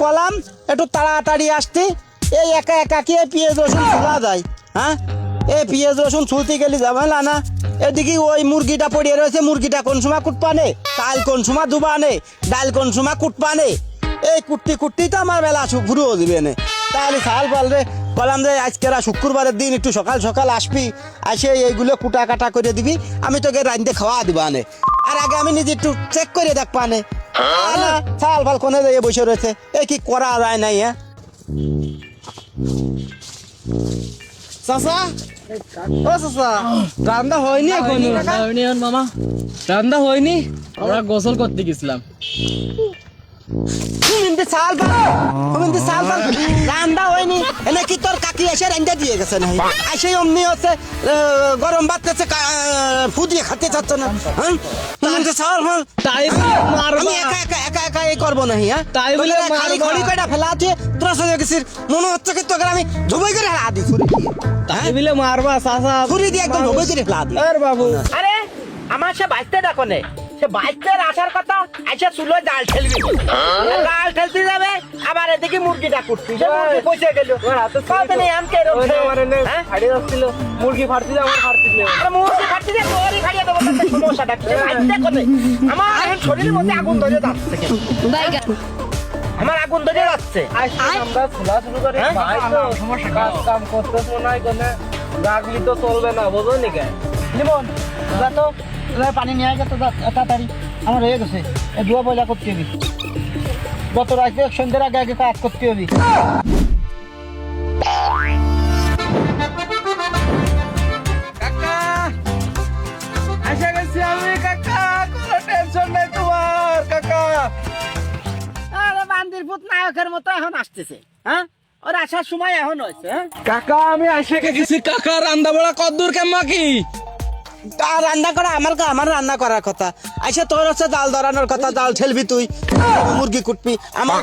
Column একটু তাড়াতাড়ি আসতে, এই একা একা কি পেঁয়াজ রসুন ছুলা যায়? হ্যাঁ, এই পেঁয়াজ রসুন ছুলতে গেলে ঝামেলা না? এদিকে ওই মুরগিটা পড়িয়ে রয়েছে, মুরগিটা কোন সময় কুটপানে, চাল কোন সময় দুবানে, ডাল কোন সময় কুটপানে, এই কুটতে কুটতেই তো আমার বেলা ঘুরেও দিবে না। তাহলে সাল বল রে, বললাম যে আজকেরা শুক্রবারের দিন একটু সকাল সকাল আসবি, আসে এইগুলো কুটা কাটা করে দিবি, আমি তোকে রাঁধতে খাওয়া দিব আনে। আর আগে আমি নিজে একটু চেক করে দেখ পানে সাল ফাল কোনে যাইয়ে বসে রয়েছে, এ কি করা যায় নাই? হ্যাঁ চাচা, ও চাচা, রান্না হয়নি এখনো? হয়নি মামা, রান্না হয়নি, আমরা গোসল করতে গেছিলাম। রান্না হয়নি এনে কি তোর কাকি এসে রান্না দিয়ে গেছে না? এসে অমনি হচ্ছে গরম ভাত ফু দিয়ে খাতে চাচ্ছ না? তাই আমি একা একা একা একা এই করবো না। হ্যাঁ তাই বলে খালি খড়ি কয়টা ফেলা আছে তোরা সঙ্গে গেছিস, মনে হচ্ছে কি তোকে আমি ধুবই করে ফেলা দিই, তাই বলে মারবা চাচা, ছুরি দিয়ে একদম ধুবই করে ফেলা দিই। আরে বাবু, আরে আমার সে বাইতে ডাকো নে, সে বাইতের আসার কথা, আইসা চুলো জাল ঠেলবি, জাল ঠেলতে যাবে, আবার এদিকে মুরগিটা কুটছি, সে মুরগি পয়সা গেল মুরগি ফাটছিল, আমার ফাটছিল। মুরগি ফাটতে দিয়ে তোরই খাইয়ে দেবো, সমস্যাটা কি? আমার এখন শরীরের মধ্যে আগুন ধরে যাচ্ছে, আমার আগুন ধরে যাচ্ছে। আমরা খোলা শুরু করে কাজ কাম করতেছ মনে হয়, কোনো রাগলি তো চলবে না, বোঝো নি কেন? লিমন যা তো, পানি নিয়ে গেছে তাড়াতাড়ি, আমার হয়ে গেছে, ধোয়া পয়লা করতে হবে, যত রাতে সন্ধ্যের আগে আগে কাজ করতে হবে। কাকা এসে গেছি আমি, কাকা কোনো টেনশন নাই তোমার। কাকা আরে বান্দির পুত নায়কের মতো এখন আসতেছে, হ্যাঁ ওর আসার সময় এখন হয়েছে। হ্যাঁ কাকা আমি এসে গেছি। কাকা রান্না বড়া কদ্দূর কেমন কি? রান্না করা আমার রান্না করার কথা, আচ্ছা তোর হচ্ছে জাল ধরানোর কথা, জাল ঠেলবি তুই, মুরগি কুটবি, আমার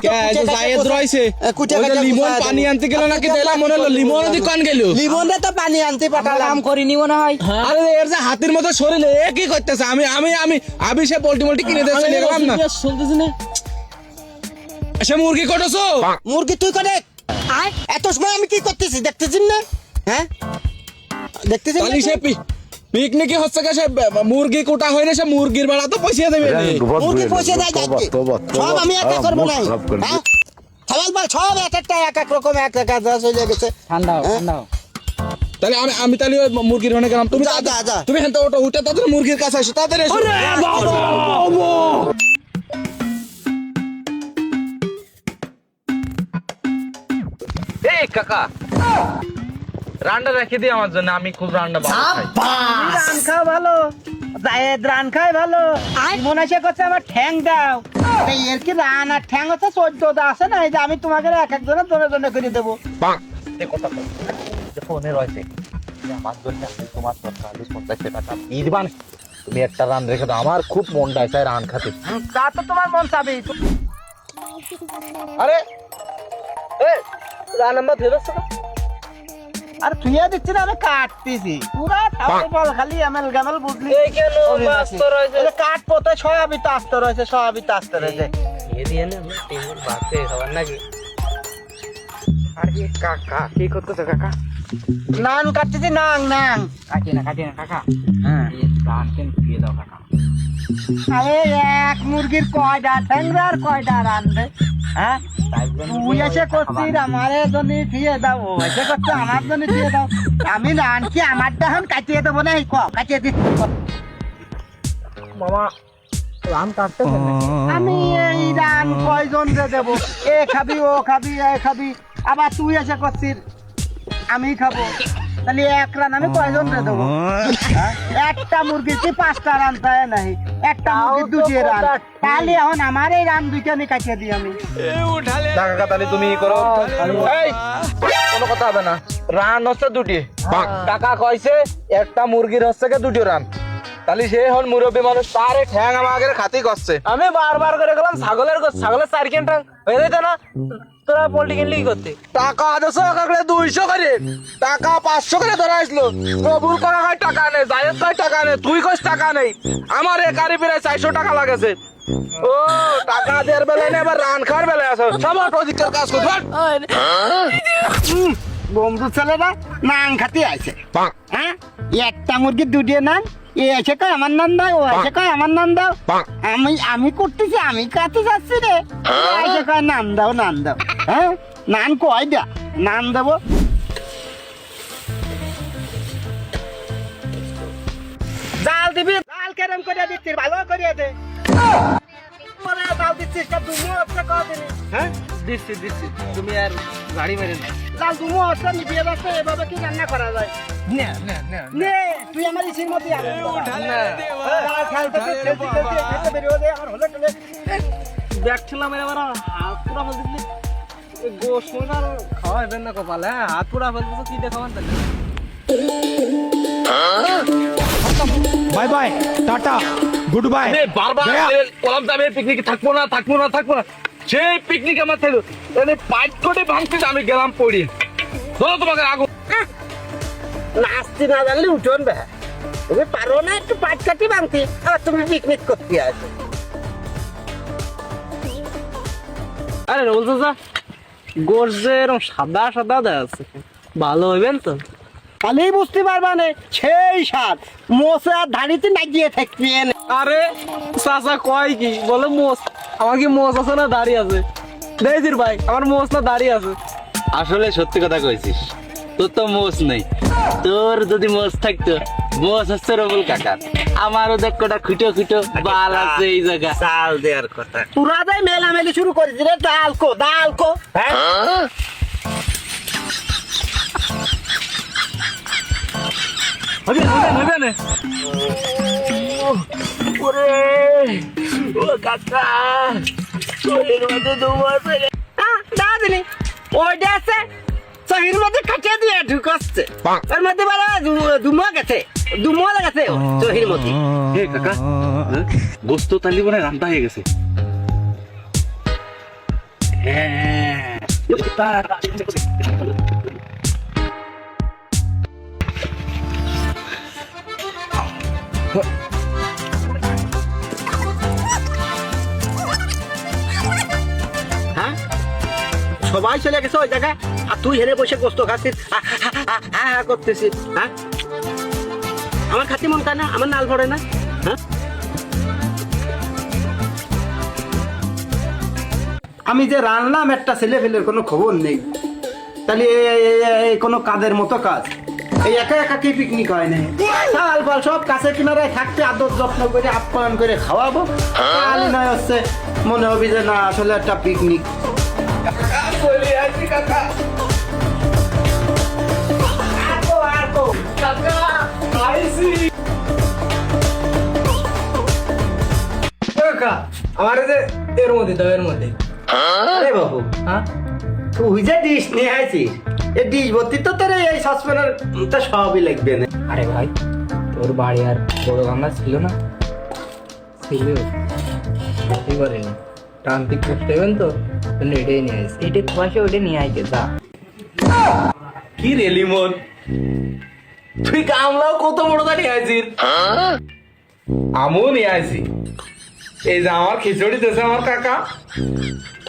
লিমন পানি আনতে গেল নাকি? দিলাম মনে হলো লিমন দোকান গেল, লিমনে তো পানি আনতে পাঠালাম, করিনি মনে হয়। আরে এর যে হাতির মতো শরীরে এ কি করতেছে? আমি আমি আমি আমি সে পোল্ট্রি মোল্টি কিনে দিয়ে চলে গেলাম না, শুনতেছি না। সে মুরগি কটেছো? মুরগি তুই করে এত সময় আমি কি করতেছি দেখতেছিস না? হ্যাঁ দেখতেছিস না? সে পিকনিকে হচ্ছে সে মুরগি কোটা হয় না, সে মুরগির বেড়া তো পয়সা দেবে, মুরগি পয়সা দেয় যাচ্ছে, সব আমি এক এক করবো না। হ্যাঁ সবাই বল সব এক একটা এক এক রকম এক এক চলে গেছে। ঠান্ডা ঠান্ডা। তাহলে আমি তাহলে মুরগির ওখানে গেলাম, তুমি যা তুমি হ্যাঁ ওটা উঠে তাদের মুরগির কাছে আসো, তাদের এসো। এই কাকা রান্না রেখে দিই আমার জন্য, আমি খুব রান্না ভালো খাই। রান খাও ভালো, জায়েদ রান খাই ভালো, মনে আছে করছে আমার ঠ্যাং দাও, এর কি রান আর ঠ্যাং হচ্ছে 14টা আছে না, এই যে আমি তোমাকে এক একজনের জনে জনে করে দেবো। ফোনে রয়েছে আমার জন্য তোমার 40-50 টাকা দিয়ে দিবা, তুমি একটা রান রেখে দাও, আমার খুব মনটা চাই রান খাতে। তা তো তোমার মন চাবি। আরে রান নাম্বার ফেরত আর থুইয়া দিচ্ছি না, আমি কাটতেছি পুরা বল, খালি এমএল গ্যামেল বুঝলি কাট পোতে সবই তো আসতে রয়েছে, সবই তো আসতে রয়েছে। কাকা কি করতেছে? কাকা নান কাটতেছি, নাং নাং কাটি না কাকা, হ্যাঁ রান কেন দিয়ে দাও কাকা। আরে এক মুরগির কয়টা ঠ্যাংরা আর কয়টা রানবে? হ্যাঁ তুই এসে করছিস আমার জন্য ফিরে দাও, ও এসে করছে আমার জন্য ফিরে দাও, আমি রানছি আমার এখন কাটিয়ে দেবো না, কাটিয়ে দিচ্ছি মামা। রান কাটতে আমি এই রান কয়জন রে দেবো? এ খাবি ও খাবি এ খাবি, আবার তুই এসে করছিস আমি খাবো, তাহলে এক রান আমি কয়জন রে দেবো? একটা মুরগির কি 5টা রান পায় নাই, একটা মুরগির 2টি রান, তাহলে এখন আমার এই রান 2টা আমি কাটিয়ে দিই আমি। কাকা তাহলে তুমি করো, এই কোনো কথা হবে না, রান হচ্ছে 2টি, কাকা কইছে একটা মুরগির হচ্ছে 2টি রান, তাহলে সে হল মুরব্বী মানুষ, তার ঠ্যাং আমাকে খাতি করছে। আমি বারবার করে গেলাম ছাগলের 4 ঠ্যাং হয়ে যেত না, তোরা পোল্ট্রি কিনলি কি করতে? টাকা 200 করে, টাকা 500 করে ধরা আসলো, কবুল করা হয় টাকা নেই, জায়েদ কয় টাকা নেই, তুই কস টাকা নেই, আমার একারি প্রায় 400 টাকা লাগেছে, ও টাকা দেওয়ার বেলায় না এবার রান খাওয়ার বেলায় আছো সব অধিকার কাজ করছো বন্ধু ছেলেরা নান খাতে আছে হ্যাঁ একটা মুরগি দুটিয়ে নান এ এসে কয় আমার নাম দাও ও এসে কয় আমার নাম দাও আমি করতেছি আমি কাতে যাচ্ছি রে ও এসে কয় নাম দাও হ্যাঁ নান কয়টা নাম দেবো জাল দিবি জাল কেরম করে দিচ্ছিস ভালো করে দে পরে জাল দিচ্ছিস তা তুমি হচ্ছে কদিন হ্যাঁ দিচ্ছি তুমি আর গাড়ি মেরে না জাল তুমি হচ্ছে নিবিয়ে যাচ্ছে এভাবে কি রান্না করা যায় নে তুই আমার ইসির মধ্যে আগে দেখছিলাম এবার হাত পুরা ফেলতে গোস আর খাওয়া হবে না কপালে হাত পুরা ফেলতে কি দেখাবেন তাহলে bye bye tata good bye বারবার কলাম দামে পিকনিকে থাকবো না সেই পিকনিক আমার ছিল পাইপ করে ভাঙতে আমি গেলাম পড়ি ধরো তোমাকে আগুন নাচতে না জানলে উঠোন বে তুমি পারো না একটু পাট কাটি ভাঙতে আর তুমি পিকনিক করতে আসো আরে রোল চাচা গোস যে এরকম সাদা সাদা দেয় আছে ভালো হইবেন তো তাহলেই বুঝতে পারবা না সেই সাত মোসে আর ধাড়িতে নাগিয়ে থাকবে আরে চাচা কয় কি বলে মোস আমার কি মোস আছে না দাড়ি আছে দেখির ভাই আমার মোস না দাড়ি আছে আসলে সত্যি কথা কইছিস তোর তো মোষ নেই তোর যদি মোষ থাকতো মোষ হচ্ছে রবুল কাকার আমারও দেখ কটা খুঁটো বাল আছে এই জায়গা চাল দেওয়ার কথা পুরা দেয় মেলামেলি শুরু করেছি রে ডালকো হ্যাঁ হবে ওরে ও কাকা শরীরের মধ্যে দুমাসে দাদিনি ওইটা আছে শরীরের মধ্যে কাটিয়ে দিয়ে ঢুকাচ্ছে এর মধ্যে বলে দুমা গেছে শরীরের মধ্যে হে কাকা গোস্ত তালি বলে রান্না হয়ে গেছে হ্যাঁ সবাই চলে গেছে ওই জায়গায় আর তুই হেরে বসে গোস্ত খাচ্ছিস করতেছিস হ্যাঁ আমার খাতি মন খায় না আমার নাল পড়ে না হ্যাঁ আমি যে রান্নাম একটা ছেলে ফেলের কোনো খবর নেই তাহলে কোনো কাজের মতো কাজ এই একা কি পিকনিক হয় না চাল ফাল সব কাছে কিনারায় থাকতে আদর যত্ন করে আপ্যায়ন করে খাওয়াবো তাহলে নয় হচ্ছে মনে হবে যে না আসলে একটা পিকনিক আমার যে এর মধ্যে আরে বাবু হ্যাঁ তুই যে ডিশ নিয়ে আছিস এই ডিশ ভর্তি তো তোর এই সসপ্যানের তো সবই লাগবে না আরে ভাই তোর বাড়ি আর বড় গামলা ছিল না ছিল কি করেনি টান্তিক করতে হবেন তো এটাই নিয়ে আসি এটাই পাশে ওইটা নিয়ে আইতে যা কি রে লিমন তুই কামলাও কত বড় দাঁড়িয়ে আছিস আমিও নিয়ে আসি এই যে আমার খিচুড়ি দিয়েছে আমার কাকা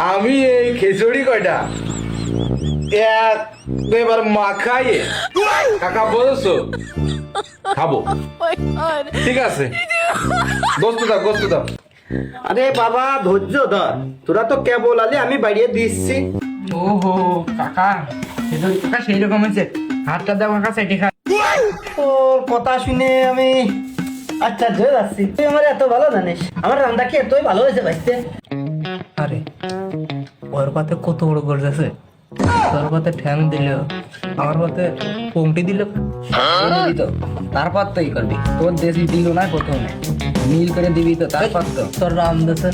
আমি এই খিচুড়ি কয়টা এবার মাখাইয়ে কাকা বলছো খাবো ঠিক আছে গোস্ত দাও আরে বাবা ধৈর্য ধর তোরা তো কেবল আলি আমি বাড়িয়ে দিচ্ছি ওহো কাকা কাকা সেই রকম হয়েছে হাতটা দাও কাকা সেটি খা তোর কথা শুনে আমি আচ্ছা ধরে যাচ্ছি তুই আমার এত ভালো জানিস আমার রান্না কি এতই ভালো হয়েছে ভাইতে আরে ওর পাতে কত বড় গর্জ আছে তোর পাতে ঠ্যাং দিল আমার পাতে পংটি দিল দিত তারপর তো ই করবি তোর দেশি দিল না প্রথমে মিল করে দিবি তো তারপর তো তোর রাম দেশে